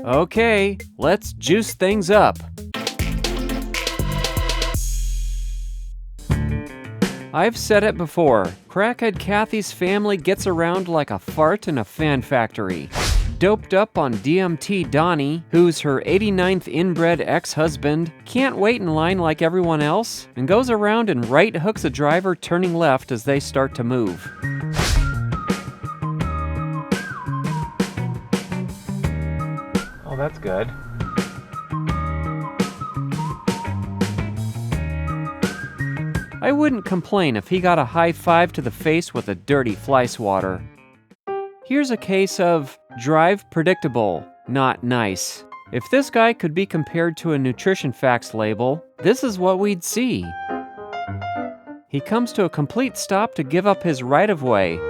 Okay, let's juice things up. I've said it before, crackhead Kathy's family gets around like a fart in a fan factory. Doped up on DMT Donnie, who's her 89th inbred ex-husband, can't wait in line like everyone else, and goes around and right hooks a driver turning left as they start to move. Oh, that's good. I wouldn't complain if he got a high five to the face with a dirty fly swatter. Here's a case of drive predictable, not nice. If this guy could be compared to a nutrition facts label, this is what we'd see. He comes to a complete stop to give up his right-of-way.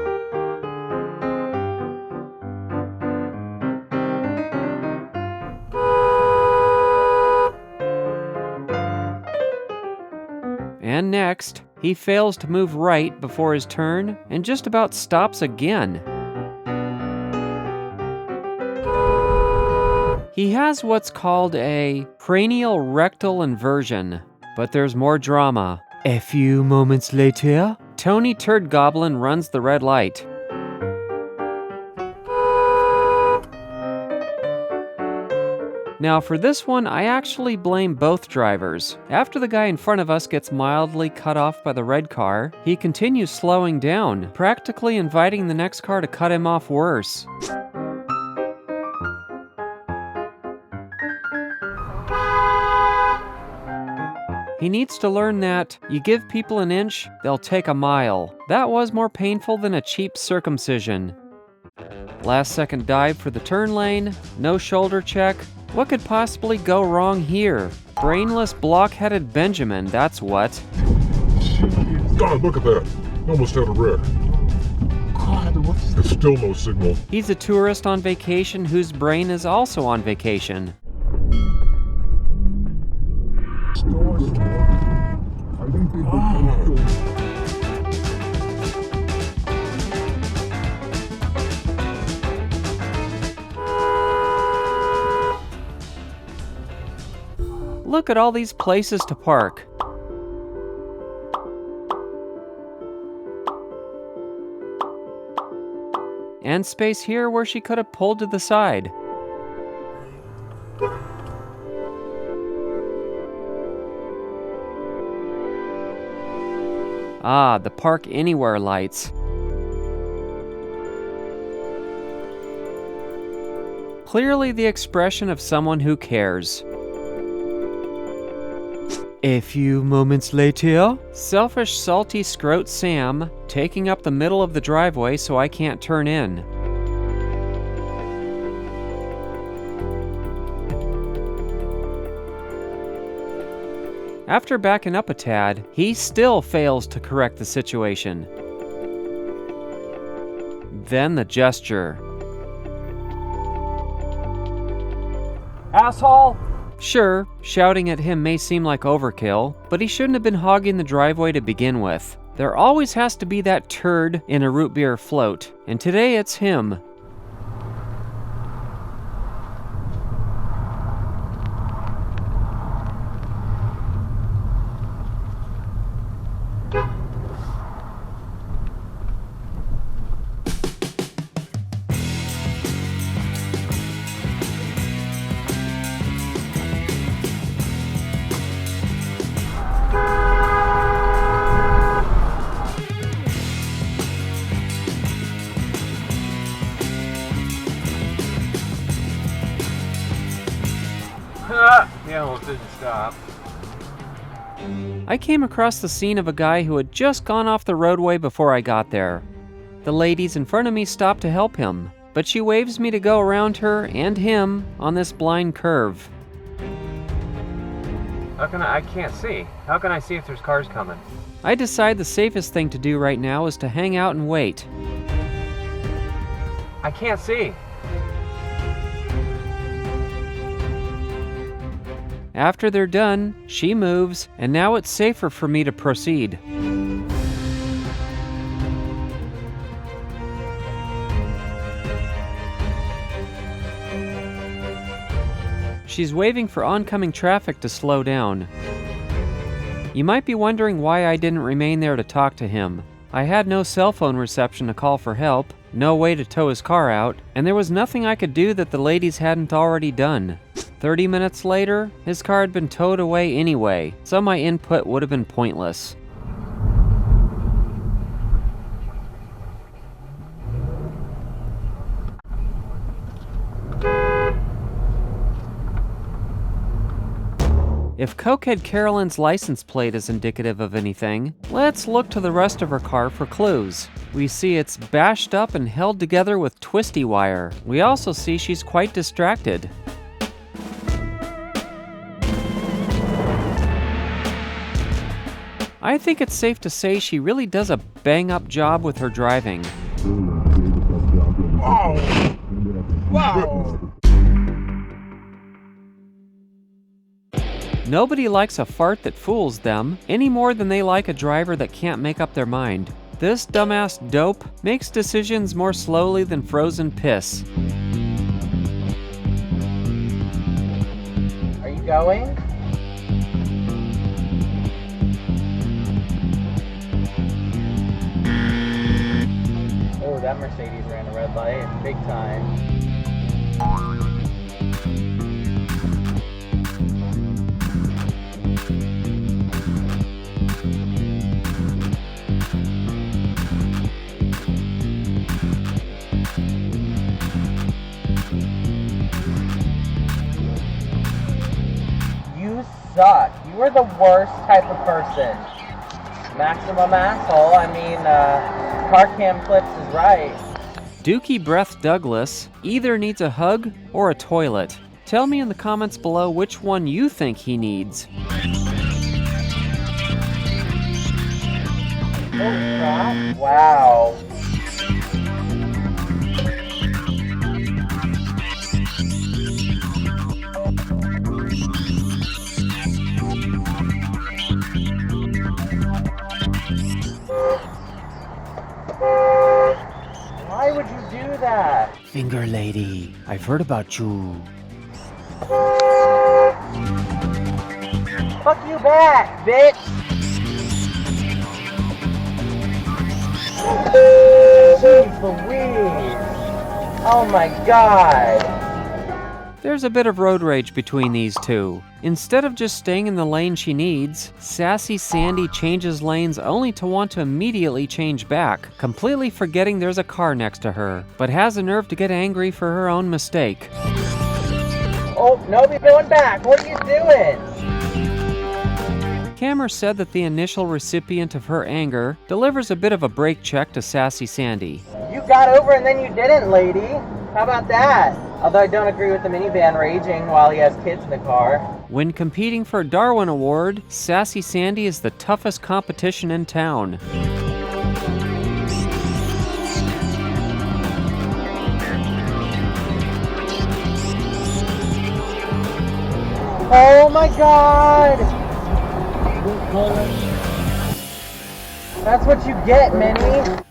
And next, he fails to move right before his turn and just about stops again. He has what's called a cranial rectal inversion, but there's more drama. A few moments later, Tony Turd Goblin runs the red light. Now for this one, I actually blame both drivers. After the guy in front of us gets mildly cut off by the red car, he continues slowing down, practically inviting the next car to cut him off worse. He needs to learn that you give people an inch, they'll take a mile. That was more painful than a cheap circumcision. Last second dive for the turn lane, no shoulder check. What could possibly go wrong here? Brainless, block-headed Benjamin, that's what. God, look at that. Almost had a wreck. God, what's this? There's still no signal. He's a tourist on vacation whose brain is also on vacation. Look at all these places to park. And space here where she could have pulled to the side. Ah, the Park Anywhere lights. Clearly the expression of someone who cares. A few moments later, selfish, salty Scroat Sam taking up the middle of the driveway so I can't turn in. After backing up a tad, he still fails to correct the situation. Then the gesture. Asshole! Sure, shouting at him may seem like overkill, but he shouldn't have been hogging the driveway to begin with. There always has to be that turd in a root beer float, and today it's him. He almost didn't stop. I came across the scene of a guy who had just gone off the roadway before I got there. The ladies in front of me stopped to help him, but she waves me to go around her and him on this blind curve. I can't see. How can I see if there's cars coming? I decide the safest thing to do right now is to hang out and wait. I can't see. After they're done, she moves, and now it's safer for me to proceed. She's waving for oncoming traffic to slow down. You might be wondering why I didn't remain there to talk to him. I had no cell phone reception to call for help, no way to tow his car out, and there was nothing I could do that the ladies hadn't already done. 30 minutes later, his car had been towed away anyway, so my input would have been pointless. If Cokehead Carolyn's license plate is indicative of anything, let's look to the rest of her car for clues. We see it's bashed up and held together with twisty wire. We also see she's quite distracted. I think it's safe to say she really does a bang-up job with her driving. Wow! Wow! Nobody likes a fart that fools them, any more than they like a driver that can't make up their mind. This dumbass dope makes decisions more slowly than frozen piss. Are you going? Oh, that Mercedes ran a red light, big time. You suck. You are the worst type of person. Maximum asshole. I mean, car cam clips is right. Dookie Breath Douglas either needs a hug or a toilet. Tell me in the comments below which one you think he needs. Oh crap. Wow. Why would you do that? Finger lady, I've heard about you. Fuck you back, bitch! Jeez Louise! Oh my god! There's a bit of road rage between these two. Instead of just staying in the lane she needs, sassy Sandy changes lanes only to want to immediately change back, completely forgetting there's a car next to her, but has the nerve to get angry for her own mistake. Oh, nobody's going back! What are you doing? Cameron said that the initial recipient of her anger delivers a bit of a brake check to sassy Sandy. You got over and then you didn't, lady. How about that? Although I don't agree with the minivan raging while he has kids in the car. When competing for a Darwin Award, sassy Sandy is the toughest competition in town. Oh my god! That's what you get, Minnie.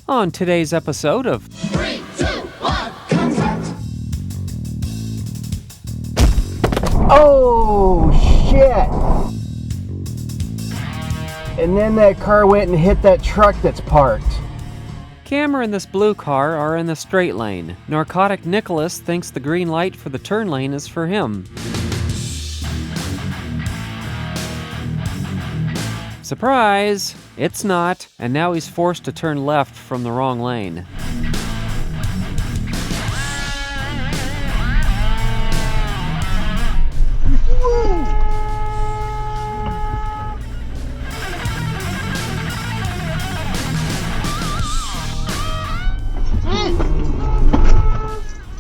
On today's episode of 3, 2, 1, contact! Oh, shit! And then that car went and hit that truck that's parked. Cameron and this blue car are in the straight lane. Narcotic Nicholas thinks the green light for the turn lane is for him. Surprise! It's not, and now he's forced to turn left from the wrong lane.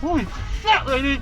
Holy shit, lady!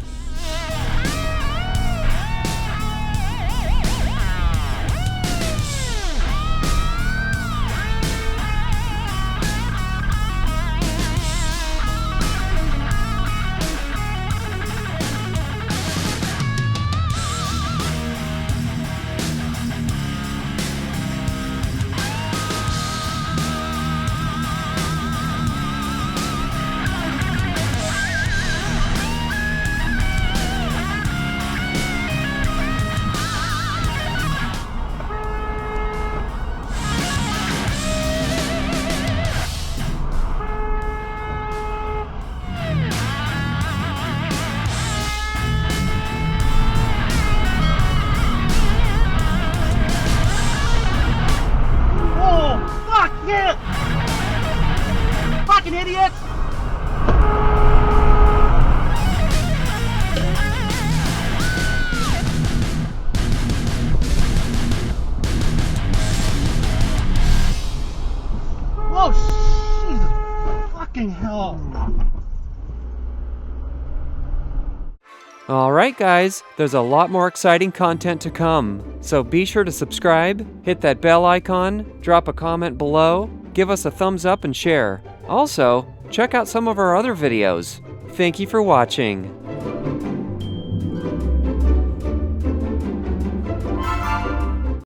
Alright guys, there's a lot more exciting content to come. So be sure to subscribe, hit that bell icon, drop a comment below, give us a thumbs up and share. Also, check out some of our other videos. Thank you for watching.